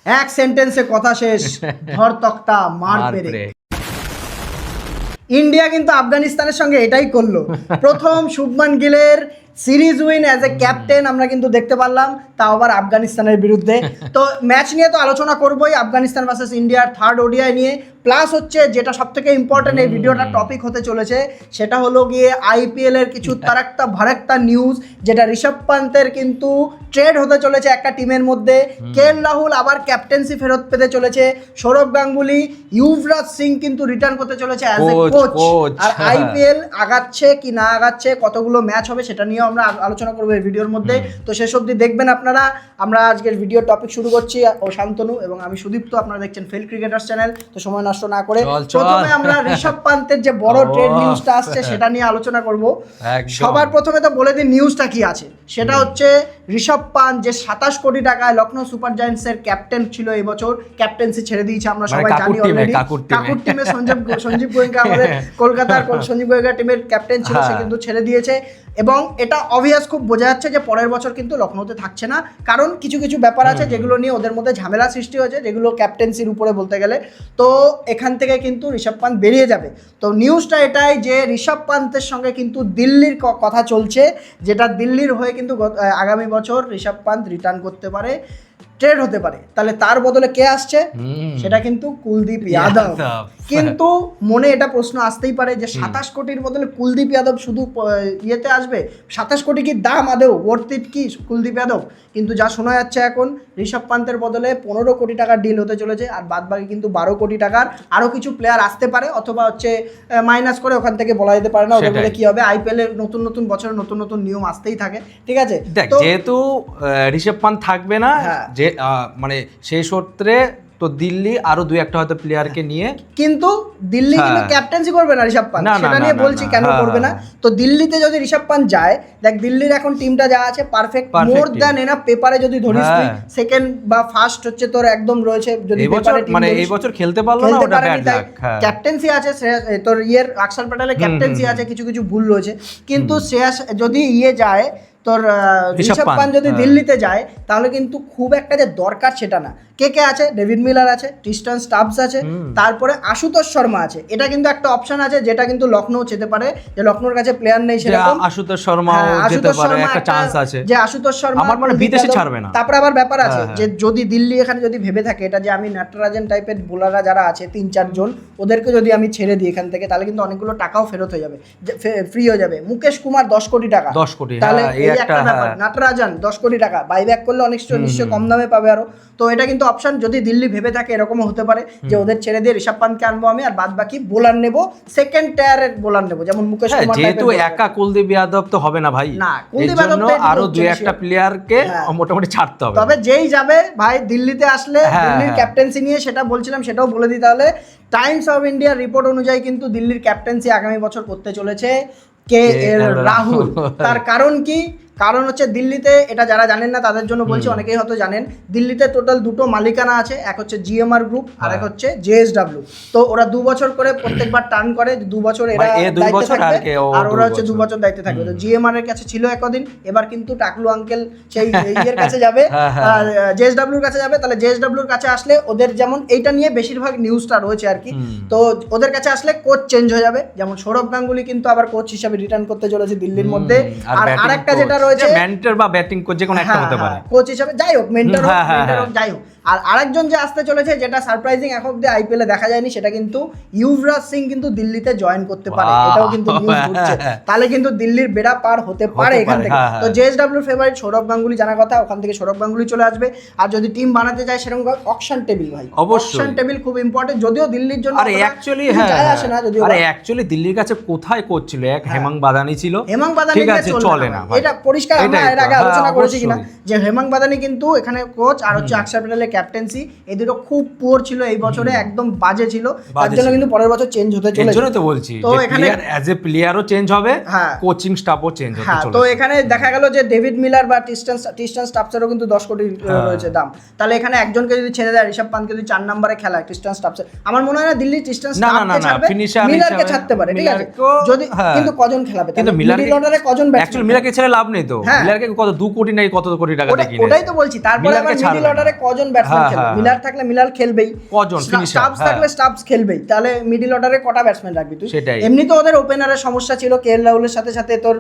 এক সেন্টেন্সে কথা শেষ, ধর তক্তা মার পেরে। ইন্ডিয়া কিন্তু আফগানিস্তানের সঙ্গে এটাই করলো। প্রথম শুভমান গিলের series win as a captain আমরা কিন্তু দেখতে পারলাম, তাও আবার আফগানিস্তানের বিরুদ্ধে। তো ম্যাচ নিয়ে তো আলোচনা করবোই, আফগানিস্তান ভার্সেস ইন্ডিয়ার থার্ড ওডিআই নিয়ে। প্লাস হচ্ছে যেটা সব থেকে ইম্পর্টেন্ট এই ভিডিওটা টপিক হতে চলেছে, সেটা হলো গিয়ে আইপিএল এর কিছু তারাক্তা ভারাক্তা নিউজ, যেটা ঋষভ পান্তের কিন্তু ট্রেড হতে চলেছে একটা টিমের মধ্যে। কেএল রাহুল আবার ক্যাপ্টেন্সি ফেরত পেতে চলেছে, সৌরভ গাঙ্গুলি, ইউভরাজ সিং কিন্তু রিটার্ন করতে চলেছে অ্যাজ এ কোচ। আর আইপিএল আগাচ্ছে কি না আগাচ্ছে, কতগুলো ম্যাচ হবে সেটা নিয়েও আমরা আলোচনা করবো এই ভিডিওর মধ্যে। তো শেষ অবধি দেখবেন আপনারা। আমরা আজকের ভিডিও টপিক শুরু করছি, ও শান্তনু এবং আমি সুদীপ্ত, আপনারা দেখছেন ফেল ক্রিকেটার্স চ্যানেল। তো সময় নষ্ট না করে প্রথমে আমরা ঋষভ পান্তের যে বড় ট্রেড নিউজটা আসছে সেটা নিয়ে আলোচনা করব। সবার প্রথমে তো বলে দিই নিউজটা কি আছে। সেটা হচ্ছে ঋষভ পান্ত যে 27 কোটি টাকায় লখনৌ সুপার জায়ান্টসের ক্যাপ্টেন ছিল এই বছর, ক্যাপ্টেন্সি ছেড়ে দিয়েছে আমরা সবাই জানি অলরেডি। কাকুর টিমে সঞ্জীব গোয়েঙ্কা, আমাদের কলকাতার সঞ্জীব গোয়েঙ্কা টিমের ক্যাপ্টেন ছিল, সে কিন্তু ছেড়ে দিয়েছে। এবং এটা অবভিয়াস খুব বোঝা যাচ্ছে যে পরের বছর কিন্তু লখনৌতে থাকছে না, কারণ কিছু কিছু ব্যাপার আছে যেগুলো নিয়ে ওদের মধ্যে ঝামেলা সৃষ্টি হয়েছে, যেগুলো ক্যাপ্টেন্সির উপরে বলতে গেলে। তো এখান থেকে কিন্তু ঋষভ পান্ত বেরিয়ে যাবে। তো নিউজটা এটাই যে ঋষভ পান্তের সঙ্গে কিন্তু দিল্লির কথা চলছে, যেটা দিল্লির হয়ে কিন্তু আগামী বছর ঋষভ পান্ত রিটার্ন করতে পারে, ট্রেড হতে পারে। তাহলে তার বদলে কে আসছে, সেটা কিন্তু কুলদীপ যাদব। কিন্তু মনে এটা প্রশ্ন আসতেই পারে যে 27 কোটির বদলে কুলদীপ যাদব শুধু ইয়েতে আসবে, 27 কোটি কি দাম আদেও, ওয়ার্থ ইট কি কুলদীপ যাদব? কিন্তু যা শোনা যাচ্ছে এখন, ঋষভ পান্তের বদলে 15 কোটি টাকার ডিল হতে চলেছে, আর বাদ বাকি কিন্তু 12 কোটি টাকার আরও কিছু প্লেয়ার আসতে পারে, অথবা হচ্ছে মাইনাস করে ওখান থেকে বলা যেতে পারে না। ওদের বলে কি হবে, আইপিএল এর নতুন নতুন বছরে নতুন নতুন নিয়ম আসতেই থাকে, ঠিক আছে? যেহেতু ঋষভ পান্ত থাকবে না, যে মানে সেই সূত্রে তো দিল্লি আরো দুই একটা হয়তো প্লেয়ারকে নিয়ে, কিন্তু দিল্লি কিন্তু ক্যাপ্টেন্সি করবে না ঋষভ পান্ত, সেটা নিয়ে বলছি কেন করবে না। তো দিল্লিতে যদি ঋষভ পান্ত যায়, দেখ দিল্লির এখন টিমটা যা আছে পারফেক্ট, মোর দ্যান এনাফ। পেপারে যদি ধরিস তুই সেকেন্ড বা ফার্স্ট হচ্ছে তোর একদম রয়েছে, যদি পেপারে মানে এই বছর খেলতে পারলো না, ওটা ব্যাড লাক। ক্যাপ্টেন্সি আছে তোর অক্ষর প্যাটেলের ক্যাপ্টেন্সি আছে, কিছু কিছু ভুল রয়েছে। কিন্তু শ্রেয়াস যদি যায়, তোর ঋষভ পান্ত যদি দিল্লিতে যায়, তাহলে কিন্তু খুব একটা যে দরকার সেটা না। কে কে আছে, ডেভিড মিলার আছে, ট্রিস্টান স্টাবস আছে, তারপরে আশুতোষ শর্মা আছে। এটা কিন্তু একটা অপশন আছে যেটা কিন্তু লখনৌ যেতে পারে, যে লখনৌর কাছে প্লেয়ার নেই সেরকম। আশুতোষ শর্মা যেতে পারে, একটা চান্স আছে যে আশুতোষ শর্মা আমার মনে বিদেশে ছাড়বে না। তারপরে আবার ব্যাপার আছে যে যদি দিল্লি এখানে যদি ভেবে থাকে এটা, যে আমি নটরাজন টাইপের বোলাররা যারা আছে 3-4 জন, ওদেরকে যদি আমি ছেড়ে দিই এখান থেকে, তাহলে কিন্তু অনেকগুলো টাকাও ফেরত হয়ে যাবে, ফ্রি হয়ে যাবে। মুকেশ কুমার 10 কোটি টাকা, 10 কোটি, তাহলে এই একটা ব্যাপার। নটরাজন 10 কোটি টাকা বাইব্যাক করলে অনেক নিশ্চয় কম দামে পাবে আরো। তো এটা কিন্তু অপশন, যদি দিল্লি ভেবে থাকে এরকমও হতে পারে যে ওদের ছেড়ে দিয়ে ঋষভ পান্তকে আনবো আমি, আর বাদ বাকি বোলার নেবো, সেকেন্ড টায়ারের বোলার নেবো, যেমন মুকেশ কুমার। যেহেতু একা কুলদীপ যাদব তো হবে না ভাই, না কুলদীপ যাদব আরো দুই একটা প্লেয়ারকে মোটামুটি ছাড়তে হবে। তবে যেই যাবে ভাই দিল্লিতে আসলে দিল্লির ক্যাপ্টেন্সি নিয়ে, সেটা বলছিলাম সেটাও বলে দিই তাহলে। টাইমস অফ ইন্ডিয়ার রিপোর্ট অনুযায়ী কিন্তু দিল্লির ক্যাপ্টেন্সি আগামী বছর করতে চলেছে কেএল রাহুল। তার কারণ কি? কারণ হচ্ছে দিল্লিতে, এটা যারা জানেন না তাদের জন্য বলছি, অনেকেই হয়তো জানেন, দিল্লিতে টোটাল দুটো মালিকানা আছে, এক হচ্ছে জিএমআর গ্রুপ আর এক হচ্ছে জেএসডব্লিউ। তো ওরা 2 বছর করে প্রত্যেকবার টার্ন করে, 2 বছর এরা দায়িত্বে থাকবে আর ওরা হচ্ছে 2 বছর দায়িত্বে থাকবে। তো জিএমআর এর কাছে ছিল একদিন, এবার কিন্তু টাকলু আঙ্কেল সেই এর কাছে যাবে, জেএসডব্লিউর কাছে যাবে। তাহলে জেএসডব্লিউর কাছে আসলে ওদের যেমন এইটা নিয়ে বেশিরভাগ নিউজটা রয়েছে আর কি, তো ওদের কাছে আসলে কোচ চেঞ্জ হয়ে যাবে। যেমন সৌরভ গাঙ্গুলি কিন্তু আবার কোচ হিসেবে রিটার্ন করতে চলেছে দিল্লির মধ্যে। আর আরেকটা যেটা রয়েছে মেন্টর বা ব্যাটিং কোচ, যে কোনো একটা হতে পারে, কোচ হিসেবে যাই হোক, মেন্টর হোক যাই হোক। আর আরেকজন যে আসতে চলেছে, যেটা সারপ্রাইজিং এখন অব্দি আইপিএল এ দেখা যায়নি, সেটা কিন্তু ইউভরাজ সিং কিন্তু দিল্লিতে জয়েন করতে পারে, এটাও কিন্তু নিউজ হচ্ছে। তাহলে কিন্তু দিল্লির বেড়া পার হতে পারে এখান থেকে। তো জেএসডব্লিউর ফেভারিট সৌরভ গাঙ্গুলি জানা কথা, ওখান থেকে সৌরভ গাঙ্গুলি চলে আসবে। আর যদি টিম বানাতে চায় সেরকম অকশন টেবিল, ভাই অকশন টেবিল খুব ইম্পর্টেন্ট, যদিও দিল্লির জন্য আরে অ্যাকচুয়ালি আসে না, যদিও আরে অ্যাকচুয়ালি দিল্লির কাছে কোথায় কোচ ছিল, এক হেমাং বাদানি ছিল, হেমাং বাদানি ঠিক আছে চলে না, এটা পরিষ্কার। আমরা এর আগে আলোচনা করেছি কিনা যে হেমাং বাদানি কিন্তু এখানে কোচ, আর হচ্ছে অক্ষর প্যাটেলের ক্যাপ্টেন্সি, এই দুটো খুব পুয়ার ছিল এই বছরে, একদম বাজে ছিল। তার জন্য কিন্তু পরের বছর চেঞ্জ হতে চলেছে, এর জন্য তো বলছি তো এখানে অ্যাজ এ প্লেয়ারও চেঞ্জ হবে, কোচিং স্টাফও চেঞ্জ হতে চলেছে। তো এখানে দেখা গেল যে ডেভিড মিলার বা ট্রিস্টান স্টাবসেরও কিন্তু 10 কোটি রয়েছে দাম। তাহলে এখানে একজনকে যদি ছেড়ে দেয়, ঋষভ পান্তকে যদি 4 নম্বরে খেলায় ট্রিস্টান স্টাবসের, আমার মনে হয় না দিল্লি ট্রিস্টান স্টাবসকে ছাড়বে, মিলারকে ছাড়তে পারে, ঠিক আছে? যদি কিন্তু কজন খেলাবে, কিন্তু মিলারের অর্ডারে কজন ব্যাটসম্যান, অ্যাকচুয়ালি মিলারকে ছেড়ে লাভ নেই তো, মিলারকে কত 2 কোটি নাই কত কোটি টাকা দিয়ে কিনে, ওটাই তো বলছি। তারপরে আবার মিডল অর্ডারে কজন ব্যাটসম্যান ব্যাটসম্যান খেলবে, মিলার থাকলে মিলার খেলবেই, কজন finisher, স্টাবস থাকলে স্টাবস খেলবেই, তাহলে মিডল অর্ডারে কটা ব্যাটসম্যান রাখবি তুই? সেটাই। এমনি তো ওদের ওপেনারের সমস্যা ছিল, কে এল রাহুলের সাথে সাথে তোর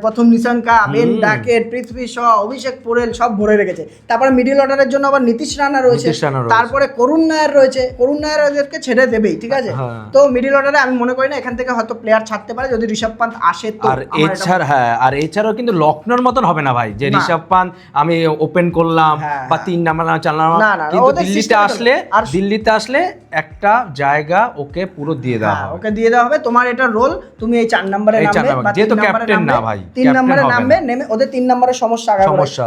প্রথম নিশাঙ্কা, বেন ডাকেট, পৃথ্বী শ, অভিষেক পোরেল সব ভরে রেখেছে। তারপরে মিডল অর্ডারের জন্য আবার নীতিশ রানা রয়েছে, তারপরে করুণ নায়ার রয়েছে, করুণ নায়ার ওদেরকে ছেড়ে দেবেই, ঠিক আছে। তো মিডল অর্ডারে আমি মনে করি না এখান থেকে হয়তো প্লেয়ার ছাড়তে পারে যদি ঋষভ পান্ত আসে তো। আর এছাড়াও কিন্তু লখনৌর মতন হবে না ভাই, যে ঋষভ পান্ত আমি ওপেন করলাম বা 3 নাম্বার চালাম, কিন্তু দিল্লিতে আসলে একটা জায়গা ওকে পুরো দিয়ে দেওয়া হবে, ওকে দিয়ে দেওয়া হবে, তোমার এটা রোল, তুমি এই 4 নম্বরে নামবে বা যেহেতু ক্যাপ্টেন না ভাই, 3 নম্বরে নামবে, নেমে ওদের 3 নম্বরের সমস্যা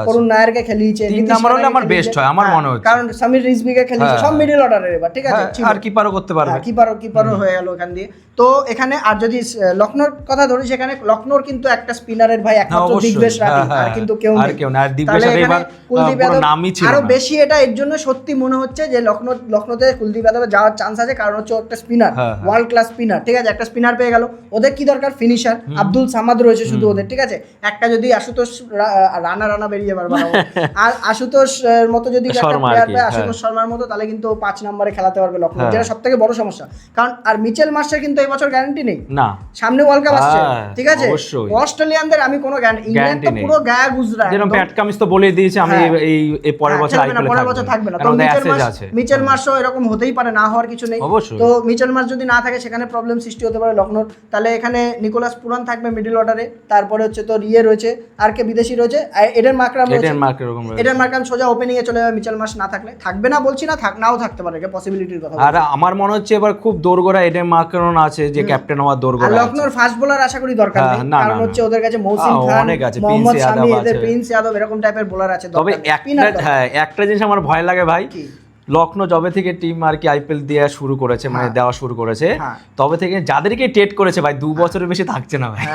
করুণ নায়ারকে খেলিয়েছে, 3 নাম্বার হলে আমার বেস্ট হয় আমার মনে হচ্ছে, কারণ সমীর রিজভিকে খেলিয়েছে, সব মিডল অর্ডারের এবার, ঠিক আছে। আর কিপারও করতে পারবে, কিপারও হয়ে গেল এখান দিয়ে। তো এখানে আর যদি লখনৌর কথা ধরি, সেখানে লখনৌর কিন্তু একটা স্পিনারের ভাই একমাত্র দিগ্বেশ রাঠি, আর কিন্তু কেউ নেই। আর দিগ্বেশ এবার কুলদীপ যাদব নামই ছিল আরো না। বেশি, এটা এর জন্য সত্যি মনে হচ্ছে যে লখনৌতে কুলদীপ যাদবের যাওয়ার চান্স আছে, কারণ হচ্ছে একটা স্পিনার, ওয়ার্ল্ড ক্লাস স্পিনার, ঠিক আছে। একটা স্পিনার পেয়ে গেল, ওদের কি দরকার? ফিনিশার। আব্দুল সামাদ রয়েছে শুধু ওদের, ঠিক আছে। একটা যদি আশুতোষ রানা বেরিয়ে পারবে আর আশুতোষ মতো যদি একটা প্লেয়ার পায়, আশুতোষ শর্মার মতো, তাহলে কিন্তু 5 নম্বরে খেলাতে পারবে লখনৌ, যেটা সবথেকে বড় সমস্যা। কারণ আর মিচেল মার্শের কিন্তু এই বছর গ্যারান্টি নেই না, সামনে ওয়ার্ল্ড কাপ আসছে, ঠিক আছে। অস্ট্রেলিয়ানদের আমি কোনো গ্যারান্টি, ইংল্যান্ড তো পুরো গায়া গুজরা, যেরকম প্যাট কামিন্স তো বলে দিয়েছে আমি এই পরের বছর আইপিএল থাকবে না। তো মিচেল মার্শও এরকম হতেই পারে, না হওয়ার কিছু নেই। তো মিচেল মার্শ যদি না থাকে, সেখানে প্রবলেম সৃষ্টি হতে পারে লখনৌর। তাহলে এখানে নিকোলাস পুরান থাকবে মিডল অর্ডারে, তারপরে হচ্ছে তোর রয়েছে, আর কে বিদেশি রয়েছে, এডেন মার্করাম রয়েছে। এডেন মার্করাম সোজা ওপেনিং এ চলে যাবে মিচেল মার্শ না থাকলে, থাকবে না বলছি না, নাও থাকতে পারে, এটা পসিবিলিটির কথা। আর আমার মনে হচ্ছে এবার খুব দোরগোড়া এডেন মার্করাম আছে, যে ক্যাপ্টেন হওয়ার দোরগোড়া আছে। লখনৌর ফাস্ট বোলার আশা করি দরকার নেই, কারণ হচ্ছে ওদের কাছে মৌসিম খান, মোহাম্মদ শামি, এদের প্রিন্স যাদব, এরকম টাইপের বোলার আছে। তবে একটা জিনিস আমার ভয় লাগে ভাই, লখনৌ যবে থেকে টিম আর কি আইপিএল দেওয়া শুরু করেছে, মানে দেওয়া শুরু করেছে, তবে থেকে যাদেরকে টেট করেছে ভাই 2 বছরের বেশি থাকছে না ভাই।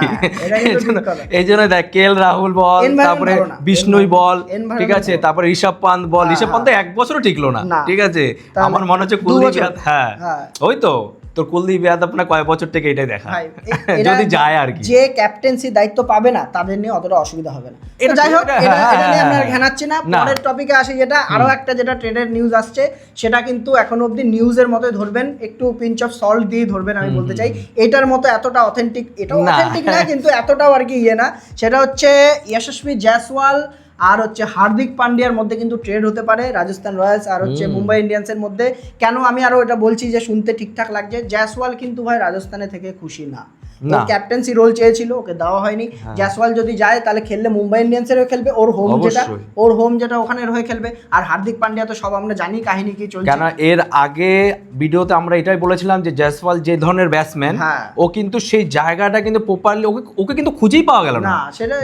এই জন্য দেখ কে এল রাহুল বল, তারপরে বিষ্ণুই বল, ঠিক আছে, তারপরে ঋষভ পান্ত বল, ঋষভ পান্ত 1 বছরও টিকলো না, ঠিক আছে। আমার মনে হচ্ছে কুলদীপ যাদব, ওই তো তোর কুলদীপ যাদব না কয় বছর থেকে এটাই দেখা, যদি যায় আর কি, যে ক্যাপ্টেন্সি দায়িত্ব পাবে না তাদের নিয়ে অতটা অসুবিধা হবে না। এটা যাই হোক, এটা নিয়ে আমরা ঘানাচ্ছি না। পরের টপিকে আসি, যেটা আরো একটা যেটা ট্রেডের নিউজ আসছে, সেটা কিন্তু এখনো অবধি নিউজের মতোই ধরবেন, একটু পিঞ্চ অফ সল্ট দিয়ে ধরবেন। আমি বলতে চাই এটার মতো এতটা অথেন্টিক, এটাও অথেন্টিক না, কিন্তু এতটাও আর কি না। সেটা হচ্ছে যশস্বী জয়সওয়াল আর হচ্ছে হার্দিক পান্ডিয়ার মধ্যে কিন্তু ট্রেড হতে পারে, রাজস্থান রয়্যালস আর হচ্ছে মুম্বাই ইন্ডিয়ান্সের মধ্যে। কেন আমি আরো এটা বলছি যে শুনতে ঠিকঠাক লাগছে, জয়সওয়াল কিন্তু ভাই রাজস্থানে থেকে খুশি না, ক্যাপ্টেন্সি রোল চেয়েছিল, ওকে দেওয়া হয়নি। জয়সওয়াল যদি যায় তাহলে খেললে মুম্বাই ইন্ডিয়ান্সের হয়ে খেলবে, ওর হোম যেটা ওখানে হয়ে খেলবে। আর হার্দিক পান্ডিয়া তো সব আমরা জানি কাহিনী কি চলছে, কেন এর আগে ভিডিওতে আমরা এটাই বলেছিলাম যে জয়সওয়াল যে ধরনের ব্যাটসম্যান, ও কিন্তু সেই জায়গাটা কিন্তু প্রপারলি ওকে কিন্তু খুঁজেই পাওয়া গেল না।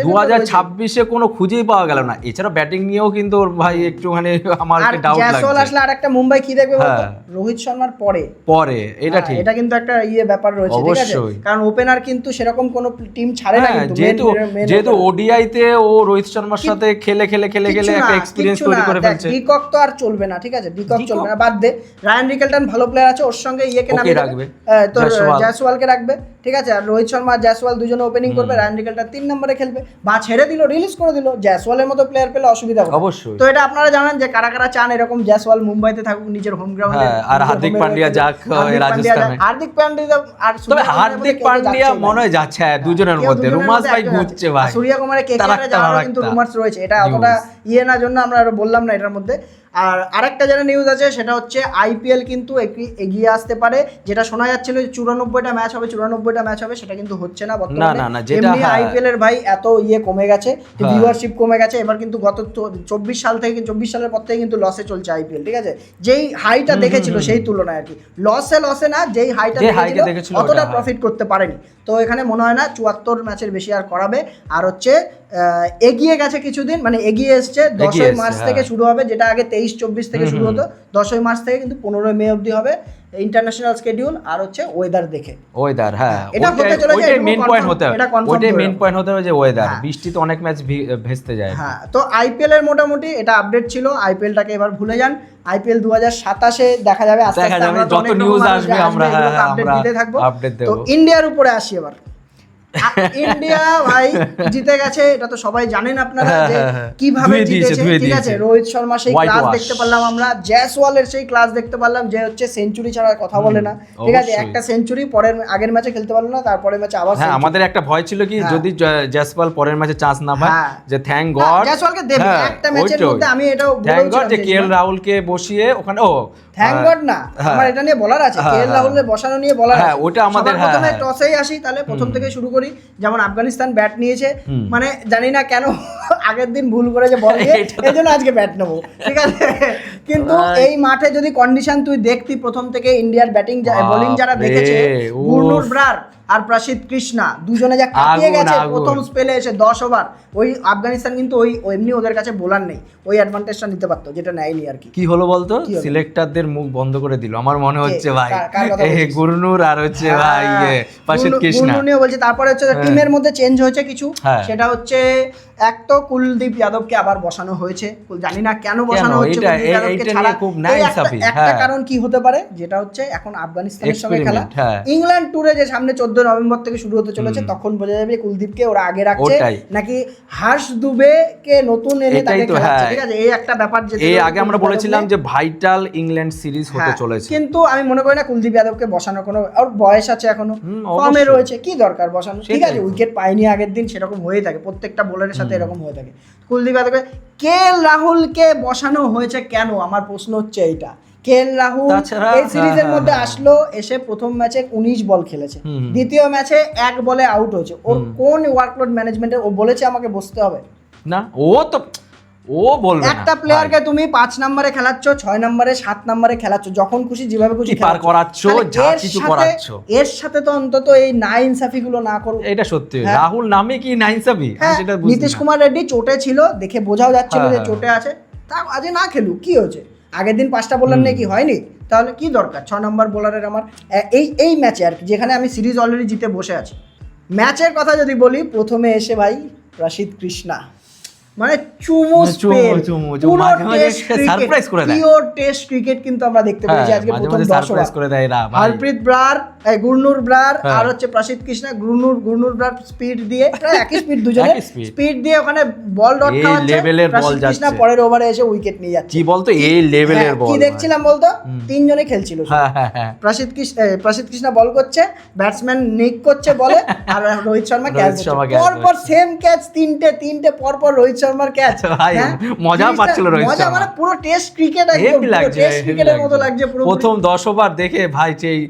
2026-এ কোনো খুঁজেই পাওয়া গেল না। এছাড়া ব্যাটিং নিয়েও কিন্তু ওর ভাই একটুখানি আমার ডাউট লাগছে। জয়সওয়াল আসলে আর একটা মুম্বাই কি দেখবে বলতো, রোহিত শর্মার পরে এটা ঠিক, এটা কিন্তু একটা ব্যাপার রয়েছে, ঠিক আছে। কারণ ওপেনার কিন্তু সেরকম কোনো টিম ছাড়ে না, কিন্তু যেহেতু ওডিআই তে ও রোহিত শর্মার সাথে খেলে একটা এক্সপেরিয়েন্স তৈরি করে ফেলছে। ডিকক তো আর চলবে না, ঠিক আছে, ডিকক চলবে না, বাদ দে। রায়ান রিকেলটন ভালো প্লেয়ার আছে, ওর সঙ্গে কে নামে রাখবে, তো জয়সওয়ালকে রাখবে, ঠিক আছে। আর রোহিত শর্মা আর জয়সওয়াল দুজনে ওপেনিং করবে, রায়ান রিকেলটন 3 নম্বরে খেলবে, বা ছেড়ে দিল, রিলিজ করে দিল। জয়সওয়ালের মতো প্লেয়ার পেলে অসুবিধা হবে অবশ্যই। তো এটা আপনারা জানেন যে কারা কারা চান এরকম জয়সওয়াল মুম্বাইতে থাকুক নিজের হোম গ্রাউন্ডে, আর হার্দিক পান্ডিয়া যাক রাজস্থানে। হার্দিক পান্ডিয়া আর হার্দিক পান্ডিয়া মনে হয় যাচ্ছে দুজনের মধ্যে, রুমাস ভাই ঘুরছে ভাই, সূর্যকুমারের কেকেআরে যাওয়ার কিন্তু রুমার্স রয়েছে, এটা অতটা না জন্য আমরা বললাম না এটার মধ্যে। আর আরেকটা যেটা নিউজ আছে সেটা হচ্ছে আইপিএল কিন্তু এগিয়ে আসতে পারে, যেটা শোনা যাচ্ছিল 94টা ম্যাচ হবে, সেটা কিন্তু হচ্ছে না বর্তমানে। এমনি আইপিএল এর ভাই এত কমে গেছে, ভিউয়ারশিপ কমে গেছে। এবার কিন্তু গত 24 সালের পর থেকে কিন্তু লসে চলছে আইপিএল, ঠিক আছে। যেই হাইটা দেখেছিল সেই তুলনায় আর কি, লসে না, যেই হাইটা দেখেছিল অতটা প্রফিট করতে পারেনি। তো এখানে মনে হয় না 74 ম্যাচের বেশি আর করাবে। আর হচ্ছে এগিয়ে গেছে কিছুদিন, মানে এগিয়ে এসছে 10ই মার্চ থেকে শুরু হবে, যেটা আগে 23-24 থেকে শুরু হতো, 10ই মার্চ থেকে কিন্তু 15 মে অবধি হবে ইন্টারন্যাশনাল শিডিউল। আর হচ্ছে ওয়েদার দেখে, এটা হতে চলেছে, ওইটাই মেইন পয়েন্ট হতে হবে যে ওয়েদার, বৃষ্টি তো অনেক ম্যাচ ভেস্তে যায়। হ্যাঁ, তো আইপিএল এর মোটামুটি এটা আপডেট ছিল। আইপিএলটাকে এবার ভুলে যান, আইপিএল 2027-এ দেখা যাবে, আস্তে আস্তে যত নিউজ আসবে আমরা আপডেট দিতে থাকবো। তো ইন্ডিয়ার উপরে আসি এবার। ইন্ডিয়া ভাই জিতে গেছে, এটা তো সবাই জানেন আপনারা যে কিভাবে ধুয়ে দিয়েছে, জিতেছে, ধুয়ে ঠিক আছে। দিয়েছে। রোহিত শর্মা সেই White ক্লাস wash। দেখতে পারলাম আমরা, জয়সওয়ালের সেই ক্লাস দেখতে পারলাম, যে হচ্ছে সেঞ্চুরি ছাড়া কথা বলে না, ঠিক আছে। অবশ্যই। একটা সেঞ্চুরি পরের আগের ম্যাচে খেলতে পারলো না, তারপরের ম্যাচে আবার হ্যাঁ, আমাদের একটা ভয় ছিল কি যদি জয়সওয়াল পরের ম্যাচে চান্স না পায়, হ্যাঁ। যে থ্যাঙ্ক গড জয়সওয়ালকে দেবে একটা ম্যাচের মধ্যে, আমি এটাও থ্যাঙ্ক গড যে বলেছিলাম কেএল রাহুলকে বসিয়ে ওখানে থ্যাঙ্ক গড না, আমার এটা নিয়ে বলার আছে, কেএল রাহুলের বসানো নিয়ে বলার আছে। ওটা আমাদের সবার প্রথমে টসেই আসি, তাহলে প্রথম থেকে শুরু করি। যেমন আফগানিস্তান ব্যাট নিয়েছে, মানে জানি না কেন আগের দিন ভুল করেছে বল দিয়ে, এইজন্য আজকে ব্যাট নেবো, ঠিক আছে। কিন্তু এই মাঠে যদি কন্ডিশন তুই দেখতি প্রথম থেকে, ইন্ডিয়ার ব্যাটিং বোলিং যারা দেখেছে, গুরনুর ব্রার আর প্রসিদ্ধ কৃষ্ণা দুজনে যা কাটিয়ে গেছে প্রথম স্পেলে এসে 10 ওভার, ওই আফগানিস্তান কিন্তু ওই এমনি ওদের কাছে বোলার নেই, ওই অ্যাডভান্টেজটা নিতে পারতো, যেটা নেয়নি আর কি। কি হলো বলতো, সিলেক্টরদের মুখ বন্ধ করে দিল আমার মনে হচ্ছে ভাই, গুরনুর আর হচ্ছে ভাই প্রসিদ্ধ কৃষ্ণা গুরনুর বলছে। তারপরে হচ্ছে টিমের মধ্যে চেঞ্জ হয়েছে কিছু, সেটা হচ্ছে এক তো কুলদীপ যাদবকে আবার বসানো হয়েছে, জানি না কেন বসানো হচ্ছে কুলদীপ যাদবকে ছাড়া। একটা কারণ কি হতে পারে, যেটা হচ্ছে এখন আফগানিস্তানের সঙ্গে খেলা, ইংল্যান্ড ট্যুরে যে সামনে 14 নভেম্বর থেকে শুরু হতে চলেছে, তখন বোঝা যাবে কুলদীপকে ওরা আগে রাখছে নাকি হর্ষ দুবে কে নতুন এনে তাকে খেলাচ্ছে, ঠিক আছে। এই একটা ব্যাপার, যে এই আগে আমরা বলেছিলাম যে ভাইটাল ইংল্যান্ড সিরিজ হতে চলেছে, কিন্তু আমি মনে করি না কুলদীপ যাদবকে বসানো, কোনো ওর বয়স আছে এখনো, ফর্মে রয়েছে, কি দরকার বসানো, ঠিক আছে। উইকেট পায়নি আগের দিন, সেরকম হয়ে থাকে প্রত্যেকটা বোলারের সাথে, এরকম হয়ে থাকে। কুলদীপ যাদবকে, কেএল রাহুলকে বসানো হয়েছে কেন, আমার প্রশ্ন হচ্ছে এইটা। কেএল রাহুল এই সিরিজের মধ্যে আসলো, এসে প্রথম ম্যাচে 19 বল খেলেছে, দ্বিতীয় ম্যাচে 1 বলে আউট হয়েছে। ওর কোন ওয়ার্কলোড ম্যানেজমেন্টে ও বলেছে আমাকে বসতে হবে না, ও বলবে একটা প্লেয়ারকে তুমি 5 নম্বরে খেলাচ্ছ, 6 নম্বরে, 7 নম্বরে খেলাচ্ছ, যখন খুশি যেভাবে খুশি পার করাচ্ছ, যা কিছু করাচ্ছ, এর সাথে তো অন্তত এই নাইনসাফি গুলো না করো। এটা সত্যি, রাহুল নামে কি নাইনসাফি, সেটা বুঝছি। নীতিশ কুমার রেড্ডি চোটে ছিল, দেখে বোঝাও যাচ্ছিল যে চোটে আছে, তা আজ না খেলুক, কি হয়েছে, আগের দিন 5টা বোলার নিয়ে কি হয়নি, তাহলে কি দরকার 6 নম্বর বোলারের। আমার এই ম্যাচে আর কি, যেখানে আমি সিরিজ অলরেডি জিতে বসে আছি, ম্যাচের কথা যদি বলি, প্রথমে এসে ভাই প্রসিদ্ধ কৃষ্ণা মানে চুমু স্পেল, পুরো সারপ্রাইজ করে দেয়, পিওর টেস্ট ক্রিকেট কিন্তু আমরা দেখতে পেয়েছি আজকে প্রথম 10 ওভার করে দেয় এরা। হরপ্রীত ব্রার, গুরনুর ব্রার আর হচ্ছে প্রসিদ্ধ কৃষ্ণা, গুরনুর ব্রার স্পিড দিয়ে, প্রায় একই স্পিড, দুজনে স্পিড দিয়ে ওখানে বল ডট খাওয়াচ্ছে, লেভেলের বল যাচ্ছে, কৃষ্ণা পরের ওভারে এসে উইকেট নিয়ে যাচ্ছে। কি বলতো এই লেভেলের বল, কি দেখছিলাম বলতো, 3 জনে খেলছিল, প্রসিদ্ধ কৃষ্ণা বল করছে, ব্যাটসম্যান নিক করছে বলে, আর রোহিত শর্মা ক্যাচ দিচ্ছে, পরপর সেম ক্যাচ, তিনটে পরপর রোহিত শর্মার ক্যাচ, মজা পাচ্ছিল রোহিত শর্মা, মানে পুরো টেস্ট ক্রিকেট একদম টেস্ট ক্রিকেটের মতো লাগছে পুরো। প্রথম 10 ওভার দেখে ভাই সেই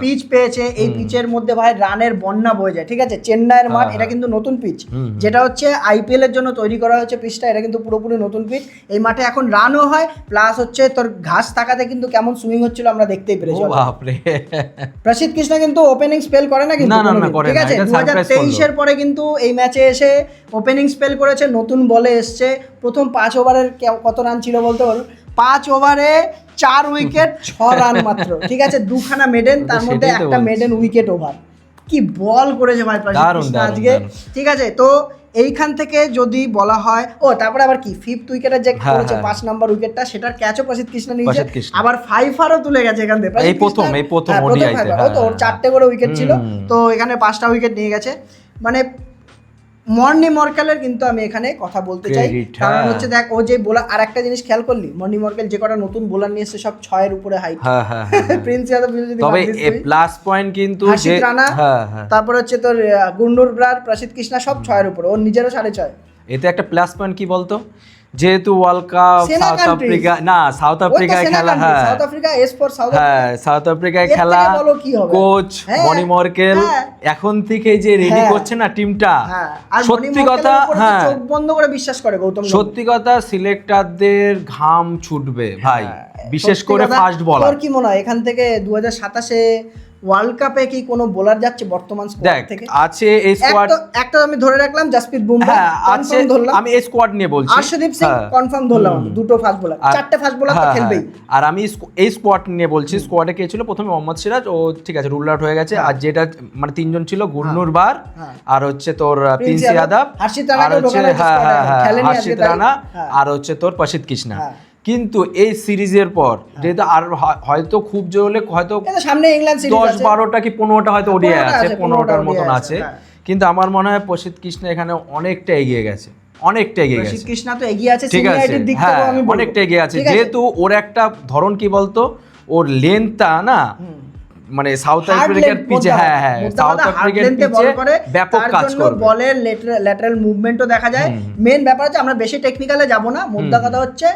পিচ পেয়েছে, এই পিচের মধ্যে ভাই রানের বন্যা বয়ে যায়, ঠিক আছে। চেন্নাইয়ের মাঠ, এটা কিন্তু নতুন পিচ, যেটা হচ্ছে আইপিএল এর জন্য তৈরি করা হয়েছে পিচটা, এটা কিন্তু পুরোপুরি নতুন পিচ। এই মাঠে এখন রানও হয়, প্লাস হচ্ছে তোর ঘাস থাকাতে কিন্তু কেমন সুইং হচ্ছিল আমরা দেখতেই পেরেছি। প্রসিদ্ধ কৃষ্ণা কিন্তু ওপেনিং স্পেল করে না কিন্তু, ঠিক আছে। 2023-এর পরে কিন্তু এই ম্যাচে এসে ওপেনিং স্পেল করেছে, নতুন বলে এসছে। প্রথম 5 ওভারের কত রান ছিল বলতে পারো, 5 ওভারে 4 উইকেট, 6 রান মাত্র, ঠিক আছে। 2খানা মেডেন, তার মধ্যে একটা মেডেন উইকেট ওভার। কি বল করেছে ভাই প্রসিদ্ধ কৃষ্ণা আজকে, ঠিক আছে। তো এইখান থেকে যদি বলা হয়, তারপরে আবার কি 5th উইকেটের যে করেছে 5 নাম্বার উইকেটটা, সেটার ক্যাচও প্রসিদ্ধ কৃষ্ণা নিয়েছে, আবার 5 তুলে গেছে এখান থেকে, এই প্রথম ওডিআইতে তো ওর 4টে করে উইকেট ছিল, তো এখানে 5টা উইকেট নিয়ে গেছে। মানে মর্নি মর্কেলের কিন্তু আমি এখানে কথা বলতে চাই, কারণ হচ্ছে দেখ ও যে বোলার, আর একটা জিনিস খেয়াল করলি, মর্নি মর্কেল যে কটা নতুন বোলার নিয়ে এসেছে সব 6 এর উপরে হাইট, প্রিন্স যাদব যদি, তবে প্লাস পয়েন্ট কিন্তু হাসিত রানা, তারপর হচ্ছে তোর গুরনুর ব্রার, প্রসিদ্ধ কৃষ্ণা সব 6 এর উপরে, ওর নিজেরও 6.5। এতে একটা প্লাস পয়েন্ট কি বলতো, যেহেতু ওয়ার্ল্ড কাপ সাউথ আফ্রিকায় খেলা, সাউথ আফ্রিকায় খেলা, কোচ মনি মর্কেল এখন থেকে যে রেডি করছে না টিমটা, সত্যি কথা, চোখ বন্ধ করে বিশ্বাস করে গৌতম, সত্যি কথা সিলেক্টরদের ঘাম ছুটবে ভাই, বিশেষ করে ফাস্ট বলার। তোর কি মনে হয় এখান থেকে 2027-এ ওয়ার্ল্ড কাপে কি কোনো বোলার যাচ্ছে বর্তমান স্কোয়াড থেকে? আছে এই স্কোয়াড, একটা আমি ধরে রাখলাম জাসপ্রীত বুমরা, আছে, আমি এই স্কোয়াড নিয়ে বলছি, আর্শদীপ সিং কনফার্ম ধরলাম, 2টো ফাস্ট বোলার, 4টে ফাস্ট বোলার তো খেলবেই। আর আমি এই স্কোয়াড নিয়ে বলছি, স্কোয়াডে কে ছিল প্রথমে, মোহাম্মদ সিরাজ, ও ঠিক আছে রুল আউট হয়ে গেছে, আর যেটা মানে 3 জন ছিল, গুরনুর ব্রার, আর হচ্ছে তোর প্রিন্স যাদব, আর হচ্ছে হার্ষিত রানা, আর হচ্ছে তোর প্রসিদ্ধ কৃষ্ণা। কিন্তু এই সিরিজের পর যেহেতু আর হয়তো খুব জোর হলে হয়তো সামনে ইংল্যান্ড সিরিজ 10-12টা কি 15টা হয়তো ওডিআই আছে, 15টার মতন ODI আছে, কিন্তু আমার মনে হয় প্রসিদ্ধ কৃষ্ণ এখানে অনেকটা এগিয়ে গেছে, অনেকটা এগিয়ে গেছে। প্রসিদ্ধ কৃষ্ণ তো এগিয়ে আছে ঠিক আছে, সিনিয়রিটির দিক থেকে, আমি বলবো অনেকটা এগিয়ে আছে, যেহেতু ওর একটা ধরন কি বলতো, ওর লেন্থটা না মানে সাউথ আফ্রিকার পিচে, সাউথ আফ্রিকার পিচে ব্যাপক কাজ করবে, বলের ল্যাটারাল মুভমেন্টও দেখা যায়। মেন ব্যাপার হচ্ছে আমরা বেশি টেকনিক্যালে যাব না, মোদ্দা কথা হচ্ছে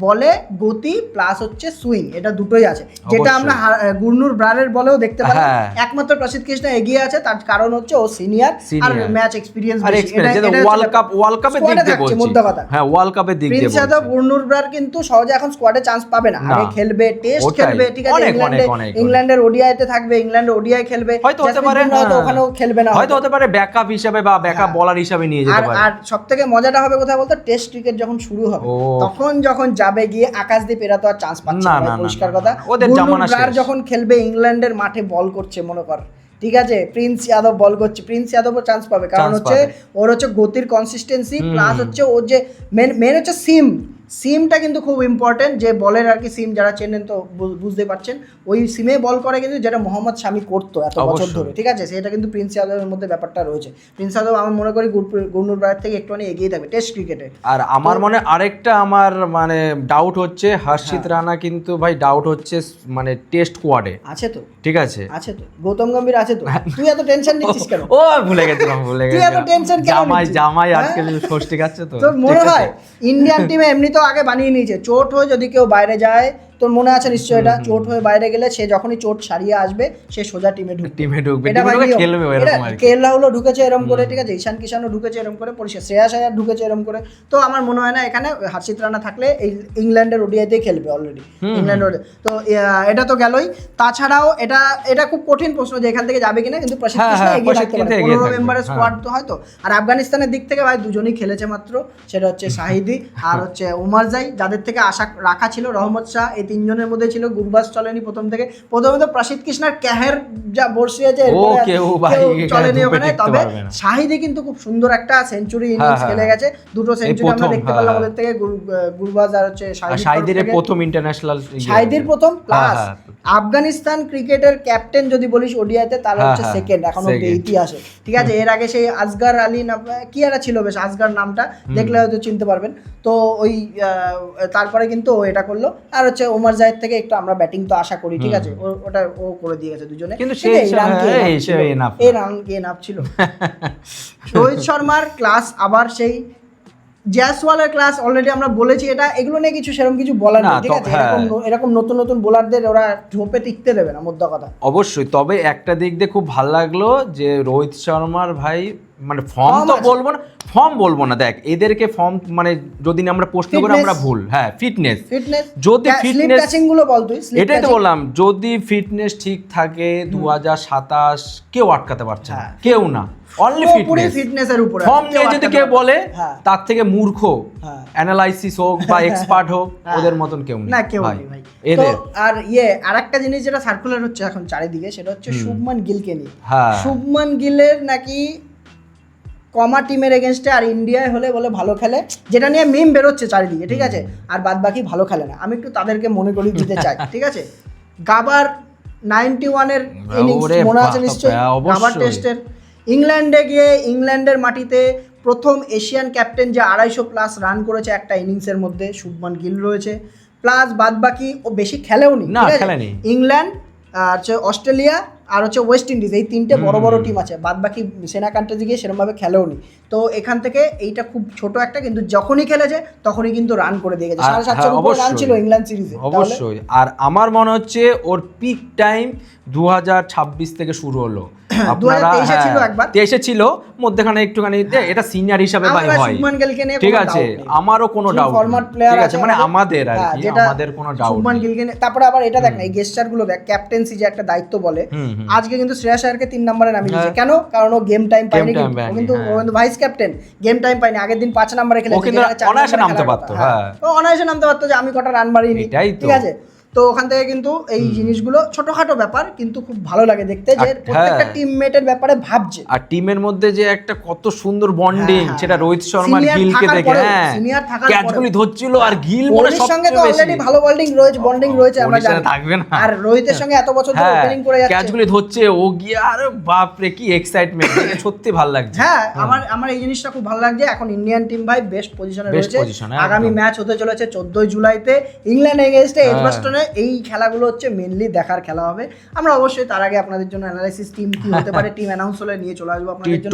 বলে গতি প্লাস হচ্ছে সুইং, এটা দুটোই আছে, যেটা আমরা গুরনুর ব্রারের বলেও দেখতে পাই। একমাত্র প্রসিদ্ধ কৃষ্ণ এগিয়ে আছে, তার কারণ হচ্ছে ও সিনিয়র আর ম্যাচ এক্সপেরিয়েন্স বেশি, এটা ওয়ার্ল্ড কাপের দিক দিয়ে বলছি, মোদ্দা কথা। ওয়ার্ল্ড কাপের দিক দিয়ে প্রিন্স যাদব, গুরনুর ব্রার কিন্তু সহজে এখন স্কোয়াডে চান্স পাবে না, আগে খেলবে, টেস্ট খেলবে, ঠিক আছে, ইংল্যান্ডের ওডিআই তে থাকবে, ইংল্যান্ডের ওডিআই খেলবে, হয়তো হতে পারে ওখানেও খেলবে না, হয়তো হতে পারে ব্যাকআপ হিসেবে বা ব্যাকআপ বলার হিসেবে নিয়ে যেতে পারে। আর সবথেকে মজাটা হবে কোথায় বলতো, টেস্ট ক্রিকেট যখন শুরু হবে তখন যখন যাবে গিয়ে আকাশদীপ এরা তো আর চান্স পাচ্ছে না, পরিষ্কার কথা। ওদের জামানা শেষ, যখন খেলবে ইংল্যান্ডের মাঠে বল করছে মনে কর, ঠিক আছে, প্রিন্স যাদব বল করছে, প্রিন্স যাদবও চান্স পাবে, কারণ হচ্ছে ওর হচ্ছে গতির কনসিস্টেন্সি প্লাস হচ্ছে ওর যে মেন হচ্ছে সিমটা কিন্তু খুব ইম্পর্টেন্ট, যে বলের আর কি সিম যারা চেনেন তো বুঝতে পারছেন, ওই সিমে বল করে কিন্তু, যেটা মোহাম্মদ শামি করতো এত বছর ধরে, ঠিক আছে, সেটা কিন্তু প্রিন্স যাদবের মধ্যে ব্যাপারটা রয়েছে। প্রিন্স যাদব আমি মনে করি গুরনুর ব্রায়ের থেকে একটুখানি এগিয়ে থাকবে টেস্ট ক্রিকেটে। আর আমার মনে আরেকটা আমার মানে ডাউট হচ্ছে হর্ষিত রানা, কিন্তু ভাই ডাউট হচ্ছে মানে টেস্ট স্কোয়াডে আছে তো, ঠিক আছে, আছে তো, গৌতম গম্ভীর আছে তো, তুই এত টেনশন নিচ্ছিস কেন? ও ভুলে গেছিলাম তুই এত টেনশন কেন? জামাই আজকে ষষ্ঠী খাচ্ছে তো, তোর মনে হয় ইন্ডিয়ান টিমে এমনি তো আগে বানিয়ে নিয়েছে, চোট হয়ে যদি কেউ বাইরে যায়, তোর মনে আছে নিশ্চয় এটা, চোট হয়ে বাইরে গেলে সে যখনই চোট সারিয়ে আসবে সে সোজা টিমে ঢুকবে, খেলবে এরকম আর কি। কে এল রাহুলও ঢুকেছে এরকম করে, ঠিক আছে, ঈশান কিষানও ঢুকেছে এরকম করে, পরিষ্কার শ্রেয়াস আয়ার ঢুকেছে এরকম করে। তো আমার মনে হয় না এখানে হর্ষিত রানা থাকলে এই ইংল্যান্ডের ওডিআইতে খেলবে অলরেডি, ইংল্যান্ডের। তো এটা তো গেলই, তাছাড়াও এটা খুব কঠিন প্রশ্ন যে এখান থেকে যাবে কিনা, কিন্তু প্রসিদ্ধ কৃষ্ণ এগিয়ে থাকতে পারে, 15 মেম্বারের স্কোয়াড তো হয়তো। আর আফগানিস্তানের দিক থেকে ভাই দুজনই খেলেছে মাত্র, সেটা হচ্ছে শাহিদি আর হচ্ছে উমারজাই, যাদের থেকে আশা রাখা ছিল, রহমত শাহ, এই তিনজনের মধ্যে ছিল। গুরবাজ চলেনি প্রথমে তো প্রসিদ্ধ কৃষ্ণার ক্যাহের যা বর্ষিয়েছে চলেনি ওখানে, তবে শাহিদি কিন্তু খুব সুন্দর একটা সেঞ্চুরি ইনিংস খেলে গেছে, দুটো সেঞ্চুরি আমরা দেখতে পেলাম ওদের থেকে, গুরবাজ আর হচ্ছে শাহিদির প্রথম ইন্টারন্যাশনাল, শাহিদির প্রথম প্লাস আফগানিস্তান ক্রিকেটের ক্যাপ্টেন যদি বলিস ওডিআইতে, তাহলে হচ্ছে সেকেন্ড এখন অব্দি ইতিহাসে, ঠিক আছে। এর আগে সেই আসগার আলী না কি একটা ছিল, বেশ আসগার নামটা দেখলে হয়তো চিনতে পারবেন। তো ওই তারপরে কিন্তু ও এটা করলো, আর হচ্ছে ওমর জায়েদ থেকে একটু আমরা ব্যাটিং তো আশা করি, ঠিক আছে, ওটা ও করে দিয়ে গেছে দুজনে, কিন্তু এই রান কে নাপ ছিল। রোহিত শর্মার ক্লাস আবার সেই জয়সওয়ালের ক্লাস অলরেডি আমরা বলেছি, এগুলো নিয়ে সেরকম কিছু বলার নেই, ঠিক আছে, এরকম নতুন নতুন বোলারদের ওরা ঝোপে টিকতে দেবে না, মোদ্দা কথা। অবশ্যই, তবে একটা দিক দিয়ে খুব ভালো লাগলো যে রোহিত শর্মার ভাই মানে ফর্ম বলবো না, দেখ এদেরকে ফর্ম মানে যদি আমরা প্রশ্ন করে আমরা ভুল, ফিটনেস যদি ফিটনেস গুলো বল তুই, এটাই তো বললাম, যদি ফিটনেস ঠিক থাকে 2027 কেউ আটকাতে পারছে না, কেউ না, অনলি ফিটনেসের উপরে। ফর্ম নিয়ে যদি কেউ বলে তার থেকে মূর্খ অ্যানালাইসিস হোক বা এক্সপার্ট হোক, ওদের মতন কেউ না, কেউ নেই ভাই এদের। আর আরেকটা জিনিস যেটা সার্কুলার হচ্ছে এখন চারিদিকে, সেটা হচ্ছে শুভমান গিলকে নিয়ে। শুভমান গিলের নাকি কমা টিমের এগেনস্টে আর ইন্ডিয়ায় হলে বলে ভালো খেলে, যেটা নিয়ে মিম বেরোচ্ছে চারিদিকে, ঠিক আছে, আর বাদ বাকি ভালো খেলে না। আমি একটু তাদেরকে মনে করিয়ে দিতে চাই, ঠিক আছে, গাবার 91-এর ইনিংস মনে আছে নিশ্চয়ই, গাবার টেস্টের ইংল্যান্ডে গিয়ে ইংল্যান্ডের মাটিতে প্রথম এশিয়ান ক্যাপ্টেন যে 250+ রান করেছে একটা ইনিংসের মধ্যে, শুভমান গিল রয়েছে, প্লাস বাদ বাকি ও বেশি খেলেও নি, ইংল্যান্ড আর হচ্ছে অস্ট্রেলিয়া আর হচ্ছে ওয়েস্ট ইন্ডিজ, এই তিনটে বড় বড় টিম আছে, বাদ বাকি সেনা কান্ট্রিজে গিয়ে সেরকমভাবে খেলেও নি। তো এখান থেকে এইটা খুব ছোট একটা, কিন্তু যখনই খেলেছে তখনই কিন্তু রান করে দিয়ে গেছে, 750 উপরে রান ছিল ইংল্যান্ড সিরিজে অবশ্যই। আর আমার মনে হচ্ছে ওর পিক টাইম 2026 থেকে শুরু হলো, 2023 ছিল একবার, 23 ছিল মধ্যখানে একটুখানি, এটা সিনিয়র হিসাবে ভাই হয়, ঠিক আছে, আমারও কোনো ডাউট নেই, ঠিক আছে, মানে আমাদের আর কি, আমাদের কোনো ডাউট শুভমান গিলকে। তারপরে আবার এটা দেখ না, এই গেস্টার গুলো দেখ, ক্যাপ্টেন্সি যে একটা দায়িত্ব বলে, আজকে কিন্তু শ্রেয়াস আয়ারকে 3 নম্বরে নামিয়ে দিয়েছে, কেন? কারণ ও গেম টাইম পায়নি, কিন্তু ভাইস ক্যাপ্টেন গেম টাইম পায়নি, আগের দিন 5 নম্বরে খেলেছে, অনায়াসে নামতে পারতো, যে আমি কটা রান মারিনি, ঠিক আছে। তো ওখান থেকে কিন্তু এই জিনিসগুলো ছোটখাটো ব্যাপার কিন্তু খুব ভালো লাগে দেখতে, যে প্রত্যেকটা টিমমেটের ব্যাপারে ভাবছে। আর টিমের মধ্যে যে একটা কত সুন্দর বন্ডিং, সেটা রোহিত শর্মা গিলকে দেখে, হ্যাঁ ক্যাচগুলি ধরছিল আর গিল মনে সঙ্গে তো অলরেডি ভালো বন্ডিং রয়েছে আমরা জানি, থাকবে না। আর রোহিতের সঙ্গে এত বছর ধরে ওপেনিং করে যাচ্ছে, ক্যাচগুলি ধরছে ও গিয়ে, আর বাপ রে কি এক্সাইটমেন্ট, সত্যি ভালো লাগছে। হ্যাঁ আমার এই জিনিসটা খুব ভালো লাগছে। এখন ইন্ডিয়ান টিম ভাই বেস্ট পজিশনে রয়েছে। আগামী ম্যাচ হতে চলেছে 14 জুলাইতে ইংল্যান্ড এগেইনস্টে এজবাস্টনে। এই খেলাগুলো হচ্ছে মেইনলি দেখার খেলা হবে। আমরা অবশ্যই তার আগে আপনাদের জন্য অ্যানালাইসিস টিম কি হতে পারে, টিম অ্যানাউন্স হলে নিয়ে চলে আসবো আপনাদের জন্য।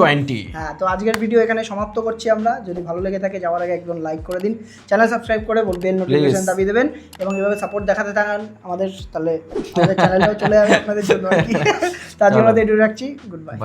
হ্যাঁ, তো আজকের ভিডিও এখানে সমাপ্ত করছি আমরা। যদি ভালো লেগে থাকে যাওয়ার আগে একদম লাইক করে দিন, চ্যানেল সাবস্ক্রাইব করে বেল নোটিফিকেশন দাবিয়ে দেবেন, এবং এভাবে সাপোর্ট দেখাতে থাকেন আমাদের, তাহলে আমাদের চ্যানেলটাও চলে যাবে আপনাদের জন্য আর কি। তার জন্য ভিডিও রাখছি। Good bye.